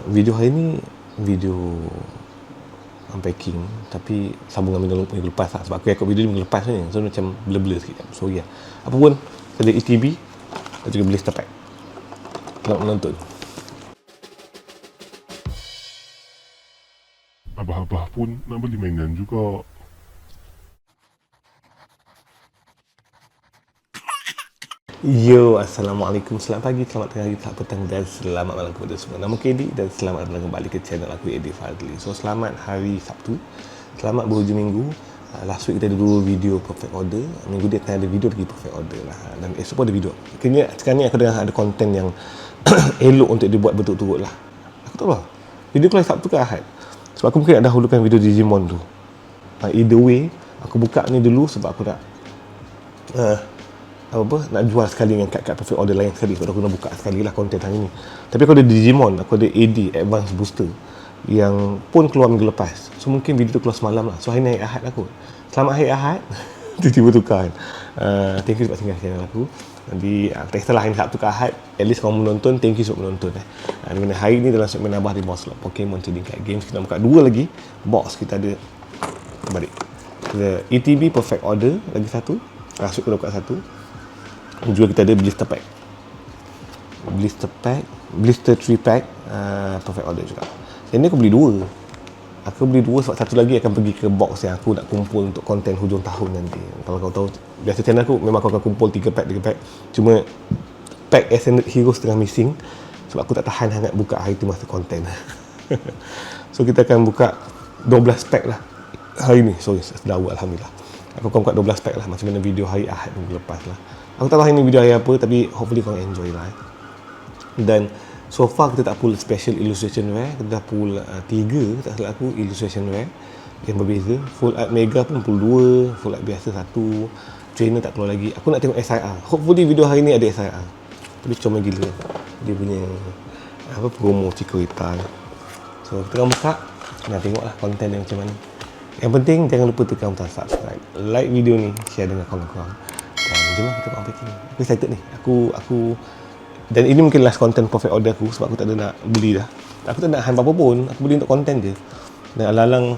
Video hari ni video unpacking, tapi sambungan minggu lepas lah, sebab aku ikut video minggu lepas ni, so macam blur-blur sikit. Sorry lah. Apa pun, ada ETB dan juga blister pack. Selamat menonton. Abah-abah pun nak beli mainan juga. Yo, Assalamualaikum, selamat pagi, selamat tengah hari, selamat petang dan selamat malam kepada semua. Nama aku Eddie dan selamat datang kembali ke channel aku, Eddie Fadli. So, selamat hari Sabtu, selamat berhujung minggu. Last week kita ada 2 video perfect order, minggu dia akan ada video lagi perfect order lah, dan esok pun ada video. Kini sekarang ni aku dah ada konten yang elok untuk dibuat berturut-turut lah. Aku tak tahu video keluar Sabtu ke Ahad, sebab aku mungkin nak dahulukan video Digimon tu. Either way, aku buka ni dulu sebab aku nak nak jual sekali dengan kad-kad perfect order lain sekali, sebab aku nak buka sekali lah konten hari ni. Tapi aku ada Digimon, aku ada AD Advance Booster yang pun keluar minggu lepas, so mungkin video tu keluar semalam lah. So hari ni hari Ahad aku. Selamat hari Ahad. Tiba-tiba tukar kan. Thank you sebab singgah channel aku. Jadi tak kisahlah hari Sabtu ke Ahad, at least kalau menonton, thank you sebab menonton. Dimana hari ni dalam segmen Abah di Boss Slot Pokemon Trading Card Games, kita buka 2 lagi box. Kita ada balik ada ETB perfect order lagi satu, rasuk kita buka satu. Juga kita ada blister pack, blister 3 pack, perfect order juga. Dan ni aku beli 2. Aku beli 2 sebab satu lagi akan pergi ke box yang aku nak kumpul untuk konten hujung tahun nanti. Kalau kau tahu, biasa channel aku memang aku akan kumpul 3 pack. Cuma pack Ascended Heroes tengah missing, sebab aku tak tahan sangat buka hari tu masa konten. So kita akan buka 12 pack lah hari ni. Sorry, sudah awal, Alhamdulillah. Aku akan buka 12 pack lah, macam mana video hari Ahad minggu lepas lah. Aku tak tahu hari ni video hari apa, tapi hopefully korang enjoy lah. Dan so far kita tak pull special illustration rare, kita dah pull 3, tak salah aku, illustration rare yang berbeza. Full art mega pun pull 2, full art biasa 1, trainer tak keluar lagi. Aku nak tengok SIR, hopefully video hari ni ada SIR. Tapi comel gila dia punya promo Chikorita. So kita akan buka, nak tengoklah konten dia macam mana. Yang penting jangan lupa tekan butang subscribe, like video ni, share dengan kawan-kawan. Dan jom lah kita buat unpacking. Aku excited ni. Aku dan ini mungkin last content perfect order aku, sebab aku tak ada nak beli dah. Aku tak nak hand apa-apa pun, aku beli untuk konten je. Dan alang-alang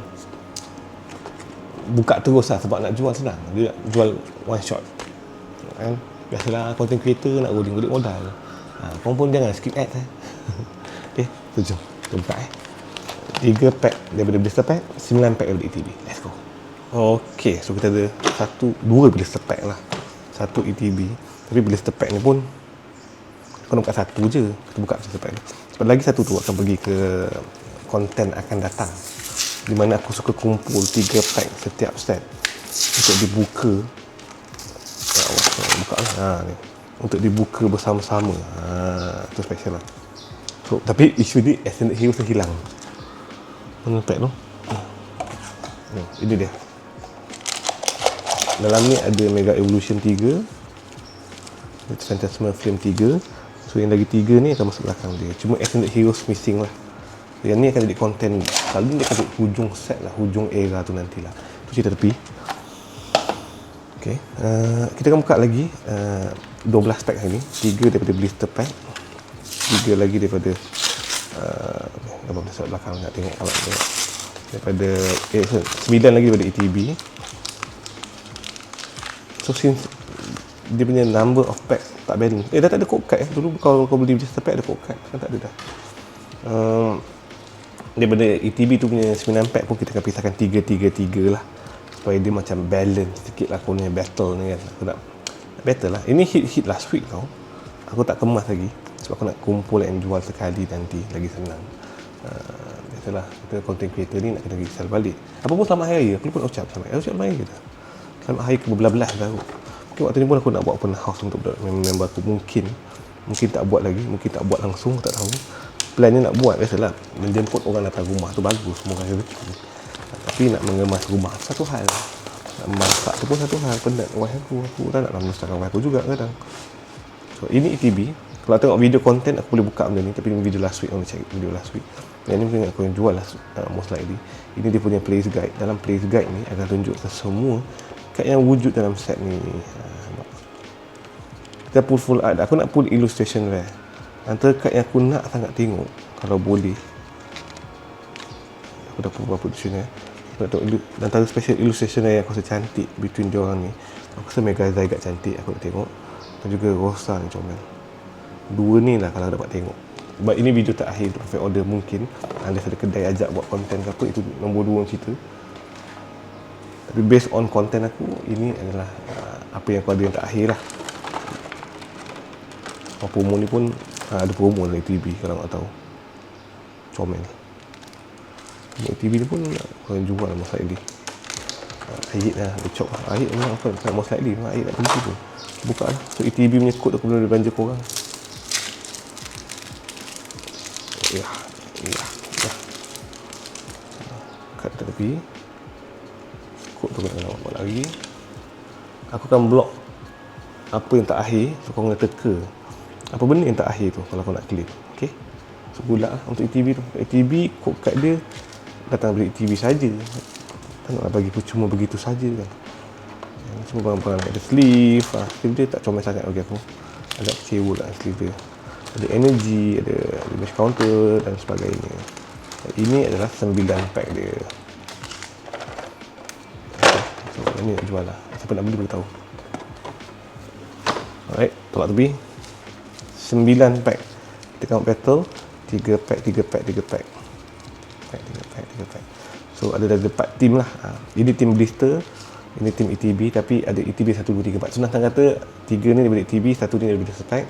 buka terus lah, sebab nak jual senang. Dia nak jual one shot kan? Biasalah content creator nak rolling modal. Korang pun jangan skip ads Okay, so jom kita buka 3 pack daripada blister pack, 9 pack daripada ETB. Let's go. Okay, so kita ada 2 blister pack lah, 1 ETB. Tapi blister pack ni pun aku nak buka 1 je. Kita buka blister pack ni sebab lagi 1 tu akan pergi ke konten akan datang, di mana aku suka kumpul 3 pack setiap set untuk dibuka. Ya Allah, buka lah ni, untuk dibuka bersama-sama. Itu special lah. So, tapi isu ni Ascended Heroes hilang. Mana pack tu? Ini dia. Dalam ni ada Mega Evolution 3, Phantasmal Flame 3. So yang lagi 3 ni akan masuk belakang dia. Cuma Ascended Heroes missing lah. Yang ni akan jadi konten, selalu dia akan jadi hujung set lah, hujung era tu nantilah. Tu cerita tepi. Okay, kita akan buka lagi 12 pack hari ni. 3 daripada blister pack, 3 lagi daripada apa besar belakang, nak tengok kalau tengok daripada 9 lagi daripada ETB. So since dia punya number of pack tak balance, dah tak ada code card dulu kalau kau beli blister pack ada code card, sekarang tak ada dah. Daripada ETB tu punya 9 pack pun kita akan pisahkan 3 lah, supaya dia macam balance sikit lah. Aku punya battle ni kan, aku nak battle lah. Ini hit last week tau, aku tak kemas lagi sebab aku nak kumpul and jual sekali nanti, lagi senang. Biasalah kita content creator ni nak kena risal balik. Apa pun selamat hari raya, aku pun ucap selamat hari raya dah. Selamat hari ke-belas tahu. Mungkin waktu ni pun aku nak buat open house untuk member aku. Mungkin tak buat lagi, mungkin tak buat langsung, tak tahu. Plannya nak buat, biasalah menjemput orang datang rumah tu bagus, semua orang rezeki. Tapi nak mengemas rumah satu hal, nak masak tu pun satu hal. Penat wife aku tak nak menyusahkan wife aku juga kadang. So ini ETB. Kalau tengok video konten aku boleh buka benda ni, tapi ini video last week, aku nak cari video last week. Yang ni mungkin aku yang jual lah, most likely. Ini dia punya place guide. Dalam place guide ni akan tunjuk semua kad yang wujud dalam set ni. Kita pull full art. Aku nak pull illustration rare. Antara kad yang aku nak sangat tengok, kalau boleh, aku dah beberapa dictionary. Aku nak tengok antara special illustration yang aku rasa cantik between dia orang ni. Aku rasa Mega Zygarde cantik, aku nak tengok. Dan juga Rosa ni comel. Dua ni lah kalau dapat tengok. Sebab ini video terakhir untuk Perfect Order mungkin. Unless ada kedai ajak buat konten ke apa, itu nombor 2 cerita. Tapi based on konten aku, ini adalah apa yang aku ada yang terakhir lah. Promo ni pun ada promo dari TV kalau nak tahu. Comel. TV ni pun orang jual lah Mos Eisley. Ayat lah, dia cop lah. Ayat memang apa, nak Mos Eisley memang Ayat nak pergi tu. Buka lah. So ETV punya kod aku boleh belanja korang. Ya. Kat tepi. Kod tu kena buat lagi. Aku akan blok apa yang tak akhir. So korang kena teka apa benda yang tak akhir tu kalau kau nak claim. Okay. So pula lah untuk ETV tu. ETV kod kad dia datang dari ETV saja. Tak nak bagi percuma begitu saja kan. Semua barang-barang ada sleeve. Sleeve dia tak comel sangat bagi aku. Agak kecewa lah sleeve dia. Ada energy, ada damage counter dan sebagainya. Ini adalah 9 pack dia. So ini nak jual lah. Siapa nak beli boleh tahu. Alright, tolak tepi. 9 pack. Kita count battle 3 pack. So ada 4 team lah. Ini team Blister, ini team ETB, tapi ada ETB 1, 2, 3, 4. So nak kata 3 ni daripada ETB, 1 ni daripada Spike.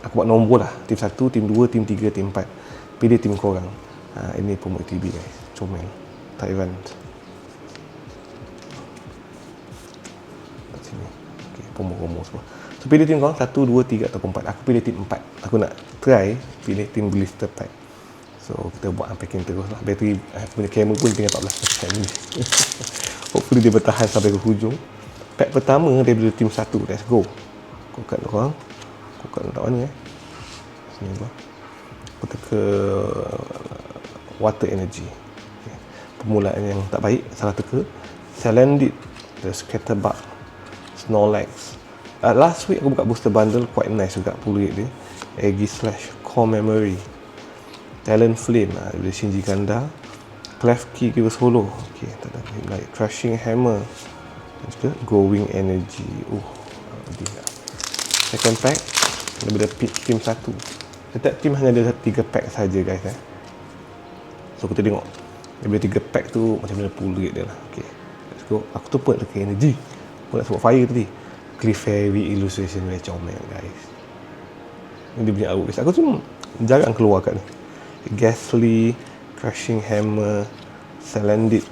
Aku buat nombor lah. Team 1, team 2, team 3, team 4. Pilih team korang. Ini promo ETB guys. Comel. Taiwan. Kat sini. Okay, promo semua. So pilih team korang 1, 2, 3 atau 4. Aku pilih team 4. Aku nak try pilih team Blister pack. So kita buat unpacking terus lah. Bateri punya kamera pun tinggal 14% ni. Hopefully dia bertahan sampai ke hujung. Pack pertama daripada team 1. Let's go. Kokad korang. Kokad letak mana sini apa. Aku teka water energy. Okay. Permulaan yang tak baik, salah teka. Salandit, the Scatterbug, Snorlax. Last week aku buka booster bundle, quite nice juga RM10 dia. Eggy Slash Core Memory, Talonflame dari Shinji Ganda, Klefki Reverse Holo, okay, tak ada like Crushing Hammer, dan juga Going Energy. Second pack daripada team 1. Setiap team hanya ada 3 pack saja guys. So kita tengok daripada 3 pack tu macam mana RM10 dia lah. Okay, let's go. Aku tu pun teka energy. Aku nak sebut fire tadi. Clefairy illustration very comel guys. Ini dia punya artwork guys. Aku tu jarang keluar kat ni. Ghastly, Crushing Hammer, Salandit,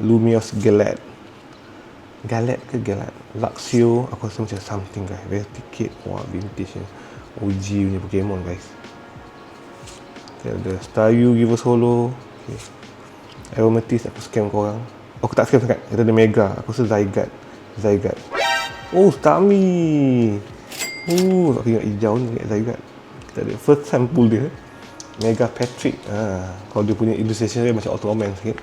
Lumiose Galad. Galad ke Galad? Luxio, aku rasa macam something guys. Very ticket. Wah, vintage ni. OG punya Pokemon guys. Okay, ada Staryu Reverse Holo. Okay. Aromatisse, aku scam korang. Aku tak scam sangat. Kita ada Mega. Aku rasa Zygarde. Oh, Starmie. Aku ingat hijau ni Zygarde. Kita ada first time pull dia. Mega Patrick. Kalau dia punya illustration dia macam Ultraman sikit.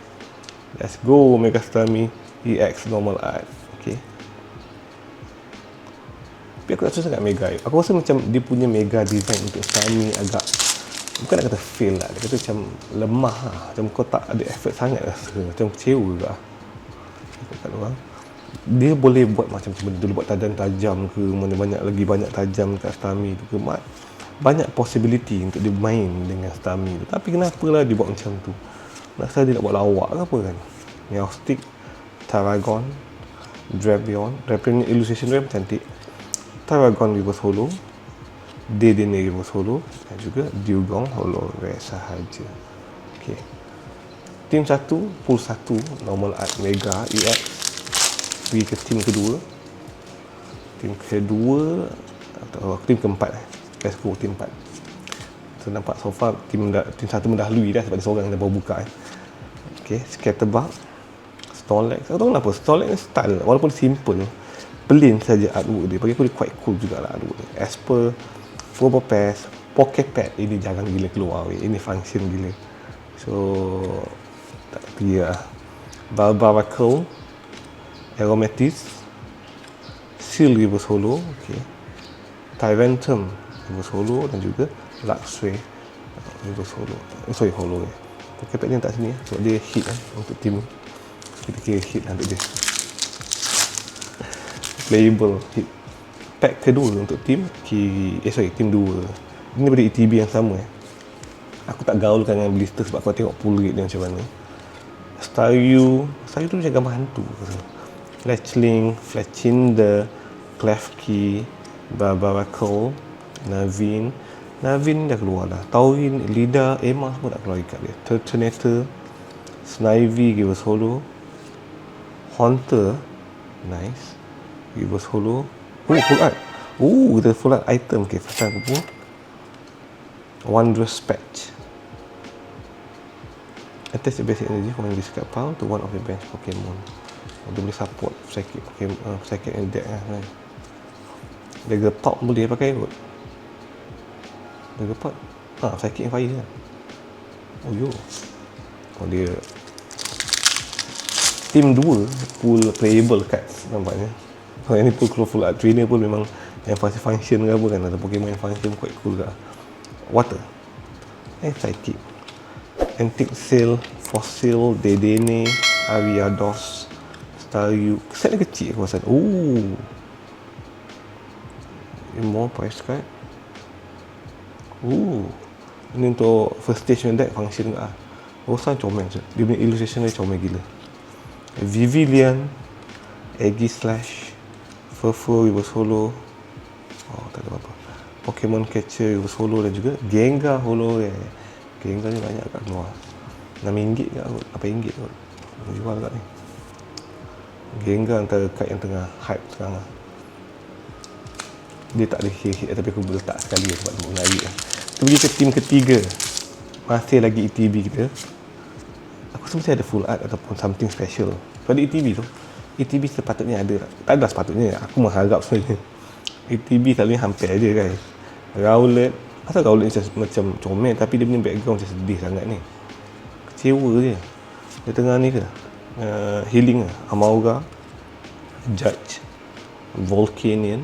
Let's go Mega Starmie EX normal art. Okay. Tapi aku tak suka sangat Mega. Aku rasa macam dia punya Mega design untuk Starmie agak, bukan nak kata fail lah, dia kata macam lemah lah. Macam kau tak ada effort sangat rasa. Macam kecewa juga. Kat orang, dia boleh buat macam benda dulu, buat tajam ke, mana banyak tajam kat Starmie tu ke, banyak possibility untuk dia main dengan Starmie tu. Tapi kenapalah dia buat macam tu? Rasa dia nak buat lawak ke apa kan? Meowstic, Taragon, Drapion illustration dia cantik. Taragon Reverse Holo, Dedenne Reverse Holo, dan juga Dewgong Holo rare sahaja. Okay. Team 1, pool 1, normal art Mega EX. Pergi ke team kedua. Team kedua atau team keempat. Let's go team 4. So nampak so far team 1 mendahului dah sebab dia seorang yang baru buka. Okay, Scatterbug, Snorlax. Aku tahu kenapa Snorlax ni style, walaupun simple, plain saja artwork dia. Bagi aku dia quite cool jugalah artwork dia. Asper, Probopass, Pokepad, ini jarang gila keluar weh. Ini function gila. So tak pergi lah. Barbaracle, Aromatisse, Seal Reverse Holo, okay. Tyrantum Reverse Holo, dan juga Luxray Reverse Holo. Holo. Pocket pack ni letak sini sebab dia hit untuk team. Kita kira hit lah untuk dia. Playable hit. Pack kedua untuk team team 2. Ini daripada ETB yang sama. Aku tak gaulkan dengan blister sebab aku tengok pull rate dia macam mana. Staryu tu macam gambar hantu. Fletchling, Fletchinder, Klefki, Barbaracle, Navin dah keluar dah. Taurin, Lida, Emma semua dah keluar ikat dia. Turtonator, Snivy, Reverse Holo, Haunter, nice. Reverse Holo. Full art. Kita full art item. Okay, first time aku pun. Wondrous Patch. Attach the basic energy from this card pile to one of the bench Pokemon. Dia boleh support psychic Pokemon, psychic and deck kan. Dagger top boleh pakai kot. Dagger pot. Psychic and fire kan. Dia team 2 full playable cards nampaknya. Kalau ni full art trainer pun memang yang function ke apa kan, ada Pokemon yang function quite cool ke. Water. Psychic. Antique Sail, Fossil, Dedenne, Ariados, Staryu. Set dia kecil aku rasa. More price card. Ini untuk first stage deck function ke lah. Rosan comel je. Dia punya illustration dia comel gila. Vivillon, Aegislash, Furfur, Reverse Holo. Tak ada apa-apa. Pokemon Catcher, Reverse Holo dan juga Gengar Holo. Gengar ni banyak kat keluar. RM6 ke kot, RM8 kot. Jual kat ni. Gengar antara kad yang tengah hype sekarang lah. Dia tak ada hit tapi aku letak sekali sebab dia menarik lah. Kita pergi ke team ketiga. Masih lagi ETB kita. Aku rasa mesti ada full art ataupun something special. Pada ETB tu, ETB sepatutnya ada. Tak ada sepatutnya, aku mengharap sebenarnya. ETB selalunya hampir aja guys. Rowlet. Asal Rowlet macam comel tapi dia punya background macam sedih sangat ni. Kecewa je. Dia tengah ni ke? Healing ke? Amaura, Judge, Volcanion,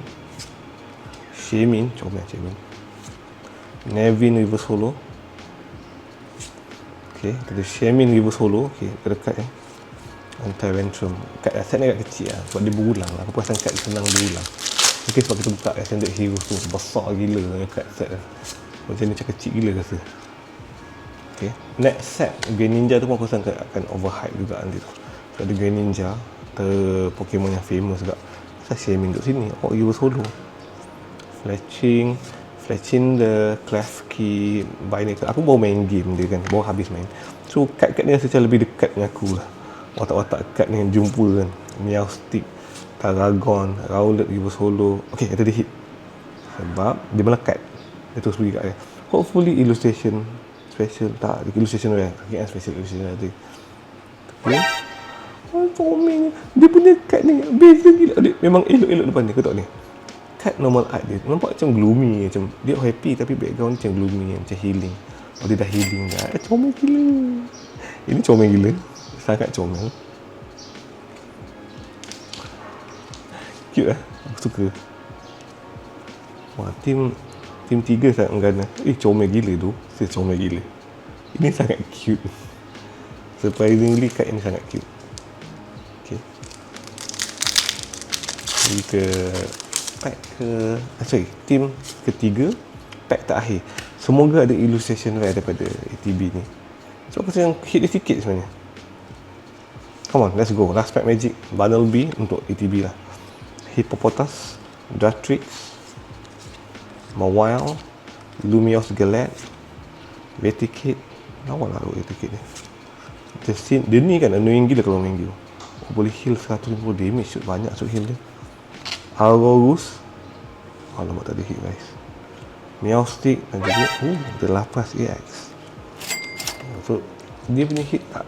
Shaymin, comel Shaymin. Navin Reverse Holo. Okay, kita Shaymin Reverse Holo. Okay, dekat Anti-Ventrum. Kad aset ni agak kecil lah sebab dia berulang lah. Aku perasan kad dia senang berulang. Mungkin sebab kita buka Ascended Heroes tu besar gila kad set lah. Macam ni macam kecil gila rasa. Okay, next set Greninja tu pun aku rasa akan overhype juga nanti tu. Sebab ada Greninja, Pokemon yang famous juga. Kenapa Shaymin duduk sini? Reverse Holo. Fletchinder, Klefki, Binacle. Aku baru main game dia kan, baru habis main. So kad-kad ni rasa macam lebih dekat dengan aku lah. Watak-watak kad ni yang jumpa kan. Meowstic, Tarragon, Rowlet, Reverse Holo. Okay, ada dia hit. Sebab dia melekat. Dia terus pergi kat dia. Hopefully illustration special. Tak, illustration dia. Kira special illustration tadi. Okay. Comel. Dia punya kad ni beza gila. Dia memang elok-elok depan ni. Kau tengok ni. Kad normal art dia nampak macam gloomy, macam dia happy tapi background macam gloomy, macam healing. Dia dah healing dah. Comel gila. Ini comel gila. Sangat comel. Cute lah. Aku suka. Wah, tim 3 sangat menggana. Comel gila tu. Comel gila. Ini sangat cute. Surprisingly kad ini sangat cute. Okay. Jadi ke pack team ketiga, pack terakhir. Semoga ada illustration rare daripada ATB ni. So aku rasa hit dia sikit sebenarnya. Come on, let's go. Last pack magic Bunnelby untuk ATB lah. Hippopotas, Dartrix, Mawile, Lumios Galette, Veticate. Lawan lah Veticate ni. Dia ni kan annoying gila kalau main game. Boleh heal 150 damage, shoot banyak shoot heal dia. Aurorus. Alamak tak ada hit guys. Meowstic dan juga The Lapras EX. So dia punya hit tak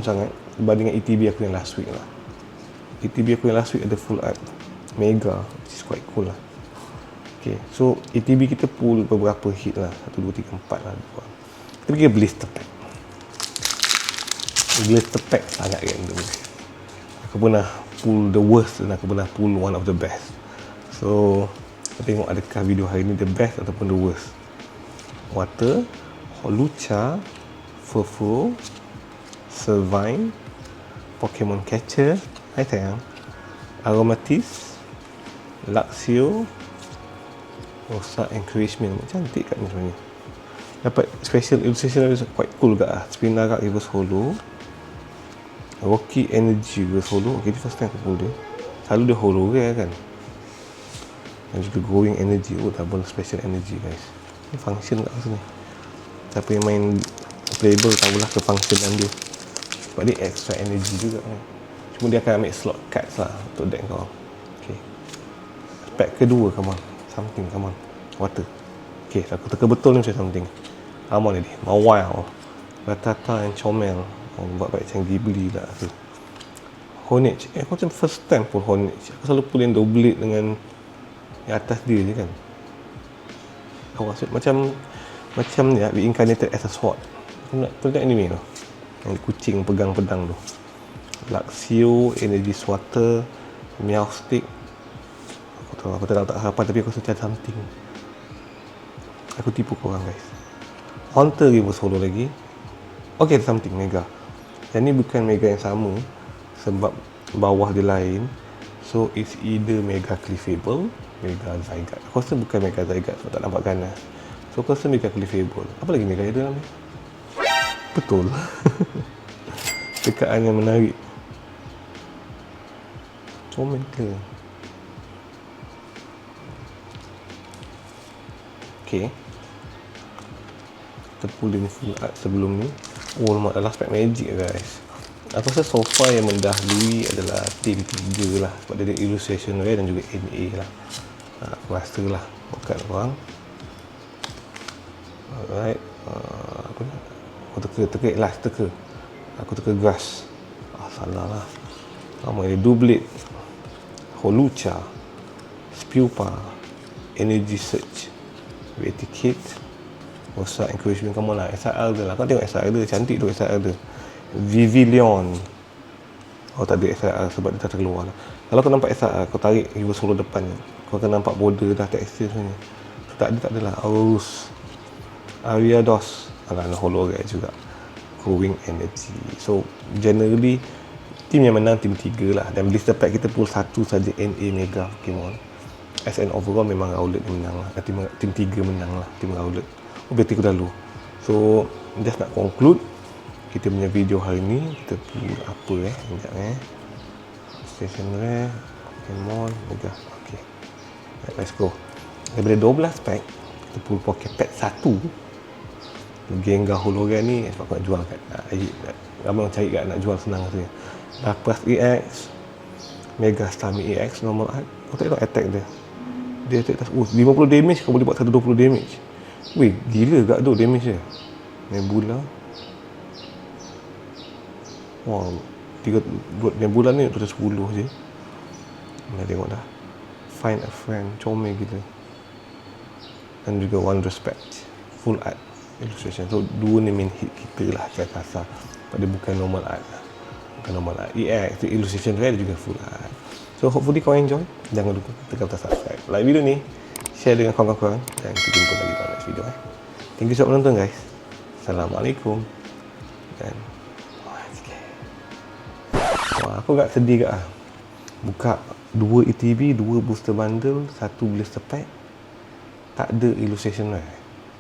sangat berbanding dengan ETB aku yang last week lah. ETB aku yang last week ada full art Mega, which is quite cool lah. Okay, so ETB kita pull beberapa hit lah. 1, 2, 3, 4 lah. Kita pergi blister pack. Blister pack sangat random. Aku pernah pull the worst dan aku pernah pull one of the best. So kita tengok adakah video hari ni the best ataupun the worst. Water, Holucha, Furfur, Servine, Pokemon Catcher, hai sayang, Aromatisse, Luxio, Rosa Encouragement. Cantik kat ni sebenarnya. Dapat special illustration quite cool juga lah. Spinarak reverse holo, Rocky Energy reverse holo. Okay, ni first time aku pull dia. Selalu dia holo rare kan. Dan juga Growing Energy. Oh, double special energy guys. Ni function kat sini. Siapa yang main playable tahulah kefunctionan dia. Sebab dia extra energy juga kan. Cuma dia akan ambil slot cards lah untuk deck kau. Okay. Pack kedua, come on. Something, come on. Water. Okay, aku teka betul ni macam something. Come on ni. Mawile, Rattata and Chomel. Oh, buat baik macam Ghibli lah tu. Honedge. Aku macam first time pun Honedge. Aku selalu pull yang double dengan yang atas dia je kan. Aku rasa macam ni lah, reincarnated as a sword. Aku nak tengok anime tu. Yang kucing pegang pedang tu. Luxio, Energy Swatter, Meowstic. Aku tak harapan tapi aku rasa macam something. Aku tipu korang guys. Haunter reverse holo lagi. Okay, something mega. Yang ni bukan mega yang sama sebab bawah dia lain. So it's either Mega Cleavable, Mega Zygarde. Aku rasa bukan Mega Zygarde sebab tak nampak ganas. So aku rasa Mega Cleavable. Apa lagi Mega ada dalam ni? Betul. Tekaan yang menarik. Comel ke? Okay. Kita pull dia ni full art sebelum ni. Oh, lemak adalah spec magic guys. Aku rasa so far yang mendahului adalah team 3 lah. Sebab dia ada illustration rare dan juga NA lah. Aku rasa lah. Bukan korang. Alright. Apa ni? Aku teka last teka. Aku teka grass. Salah lah. Ini Doublade, Holucha, Spewpa, Energy Search, Eradicate, Rosa Encouragement. Come on lah, SR dia lah. Kau tengok SR dia, cantik tu SR dia. Vivillon. Oh, tak ada SR sebab dia tak terkeluar lah. Kalau kau nampak SR, kau tarik reverse holo depan, kau akan nampak border dah tekstil sebenarnya. Tak ada lah. Aurus, Ariados. Alah, holo rare juga. Growing Energy. So, generally, tim yang menang tim 3 lah. Dan blister pack kita pull satu saja NA Mega Pokemon. As an overall memang Rowlet yang menang lah. Tim 3 menang lah. Tim Rowlet. Oh, berarti aku dah lu. So, just nak conclude kita punya video hari ni. Kita pull apa sekejap Station Rare, Pokemon, Mega. Okay. Let's go. Daripada 12 pack, kita pull Pokepet 1. Gengar hologram ni sebab aku nak jual kat ramai orang cari kat nak jual senang katanya. Lapras EX, Mega Starmie EX normal art. Aku tak tahu attack dia. Dia attack tas 50 damage kau boleh buat 120 damage. Weh, gila gak tu damage dia. Nebula. Wow, 3 Nebula ni tu 10 je. Nak tengok dah. Find a Friend, comel gila. Dan juga One Respect, full art illustration. So dua ni main hit kita lah saya kasar. Pada bukan normal art. Bukan normal art. EX tu illustration rare juga full art. So hopefully kau enjoy. Jangan lupa tekan butang subscribe. Like video ni, share dengan kawan-kawan dan kita jumpa lagi dalam next video. Thank you so much menonton guys. Assalamualaikum. Dan wah, aku agak sedih gak buka 2 ETB, 2 booster bundle, 1 blister pack. Tak ada illustration rare.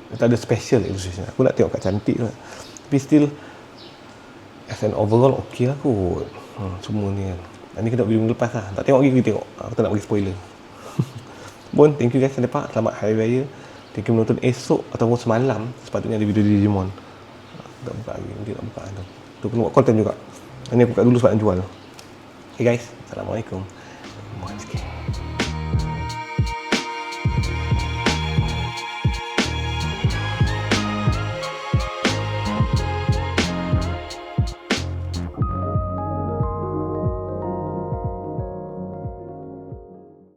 Tak ada special illustration. Aku nak tengok kat cantik lah. Tapi still as an overall okey lah kot. Semua ni kan. Ni kita video lepas lah. Tak tengok lagi kita tengok. Aku tak nak bagi spoiler. Bon, thank you guys yang dapat. Selamat Hari Raya. Thank you menonton esok ataupun semalam. Sepatutnya ada video Digimon. Tak buka lagi. Nanti tak buka tu. Tu kena buat konten juga. Ni aku buka dulu sebab nak jual. Okay guys. Assalamualaikum.